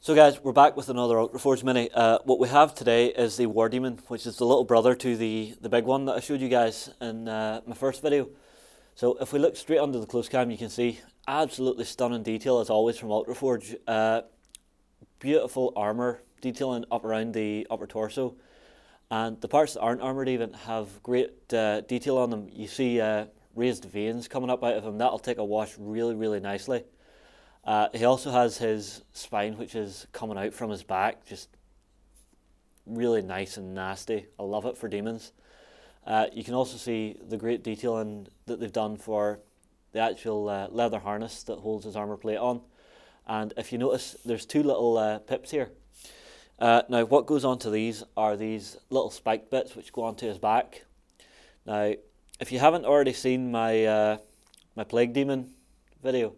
So guys, we're back with another Ultraforge mini. What we have today is the Wardemon, which is the little brother to the big one that I showed you guys in my first video. So if we look straight under the close cam, you can see absolutely stunning detail as always from Ultraforge. Beautiful armour detailing up around the upper torso. And the parts that aren't armoured even have great detail on them. You see raised veins coming up out of him. That'll take a wash really, really nicely. He also has his spine, which is coming out from his back, just really nice and nasty. I love it for demons. You can also see the great detailing that they've done for the actual leather harness that holds his armour plate on. And if you notice, there's two little pips here. Now, what goes onto these are these little spiked bits which go onto his back. Now, if you haven't already seen my my Plague Demon video,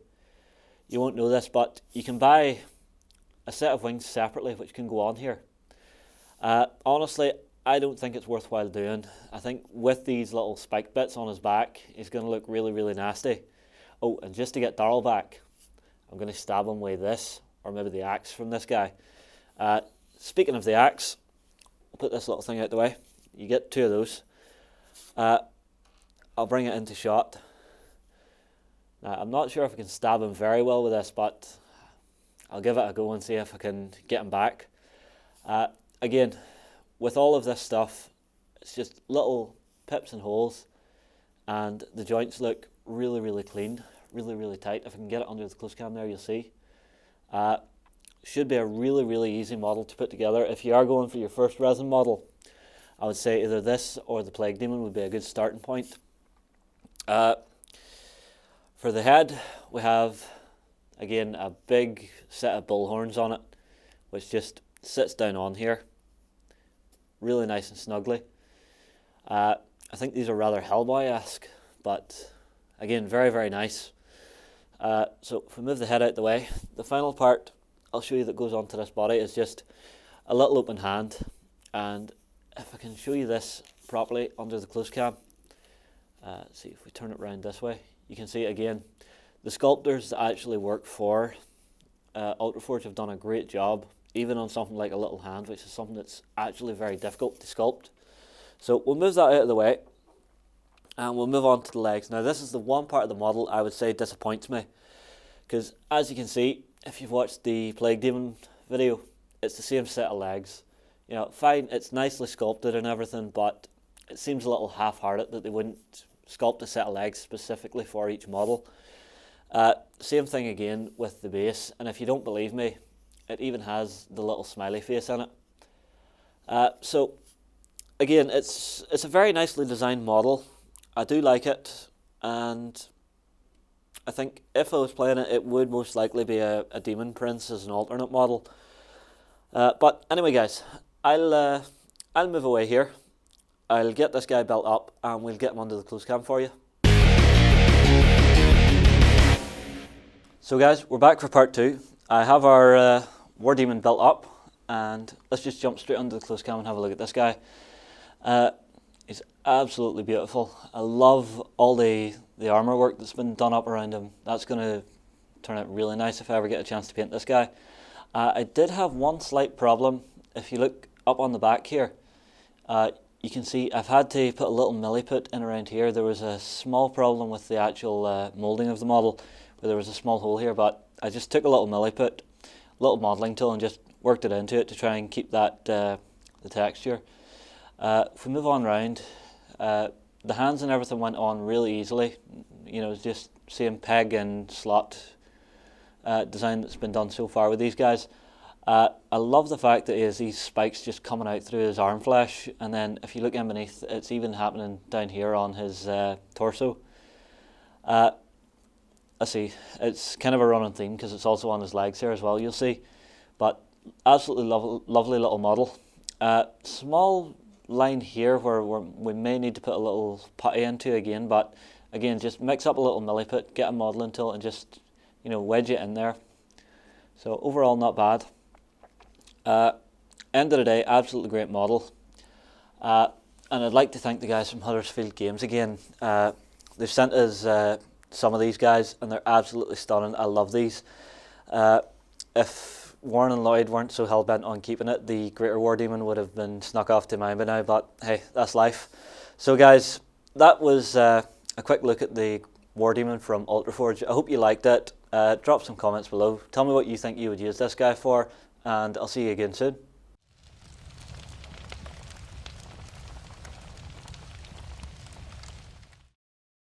you won't know this, but you can buy a set of wings separately which can go on here. Honestly, I don't think it's worthwhile doing. I think with these little spike bits on his back, he's going to look really, really nasty. Oh, and just to get Daryl back, I'm going to stab him with this, or maybe the axe from this guy. Speaking of the axe, I'll put this little thing out the way. You get two of those. I'll bring it into shot. Now, I'm not sure if I can stab him very well with this, but I'll give it a go and see if I can get him back. Again, with all of this stuff, it's just little pips and holes, and the joints look really, really clean, really, really tight. If I can get it under the close cam there, you'll see. Should be a really, really easy model to put together. If you are going for your first resin model, I would say either this or the Plague Demon would be a good starting point. For the head, we have, again, a big set of bull horns on it, which just sits down on here. Really nice and snugly. I think these are rather Hellboy-esque, but again, very, very nice. So if we move the head out the way, the final part I'll show you that goes onto this body is just a little open hand. And if I can show you this properly under the close cam, see if we turn it around this way, you can see again, the sculptors that actually work for Ultraforge have done a great job, even on something like a little hand, which is something that's actually very difficult to sculpt. So we'll move that out of the way, and we'll move on to the legs. Now this is the one part of the model I would say disappoints me, because as you can see, if you've watched the Plague Demon video, it's the same set of legs. You know, fine, it's nicely sculpted and everything, but it seems a little half-hearted that they wouldn't sculpt a set of legs specifically for each model. Same thing again with the base, and if you don't believe me, it even has the little smiley face in it. So again, it's a very nicely designed model. I do like it, and I think if I was playing it, it would most likely be a Demon Prince as an alternate model. But anyway guys, I'll move away here. I'll get this guy built up and we'll get him under the close cam for you. So guys, we're back for part two. I have our Wardemon built up, and let's just jump straight under the close cam and have a look at this guy. He's absolutely beautiful. I love all the armour work that's been done up around him. That's going to turn out really nice if I ever get a chance to paint this guy. I did have one slight problem. If you look up on the back here, you can see I've had to put a little milliput in around here. There was a small problem with the actual moulding of the model, where there was a small hole here, but I just took a little milliput, little modelling tool, and just worked it into it to try and keep that the texture. If we move on round, the hands and everything went on really easily. You know, it's just same peg and slot design that's been done so far with these guys. I love the fact that he has these spikes just coming out through his arm flesh, and then if you look in beneath, it's even happening down here on his torso. Let's see, it's kind of a running theme because it's also on his legs here as well, you'll see. But absolutely lovely little model. Small line here where we may need to put a little putty into again, but again, just mix up a little milliput, get a modelling tool, and just, you know, wedge it in there. So overall, not bad. End of the day, absolutely great model. And I'd like to thank the guys from Huddersfield Games again. They've sent us some of these guys, and they're absolutely stunning. I love these. If Warren and Lloyd weren't so hell-bent on keeping it, the Greater Wardemon would have been snuck off to mine by now, but hey, that's life. So guys, that was a quick look at the Wardemon from Ultraforge. I hope you liked it. Drop some comments below. Tell me what you think you would use this guy for, and I'll see you again soon.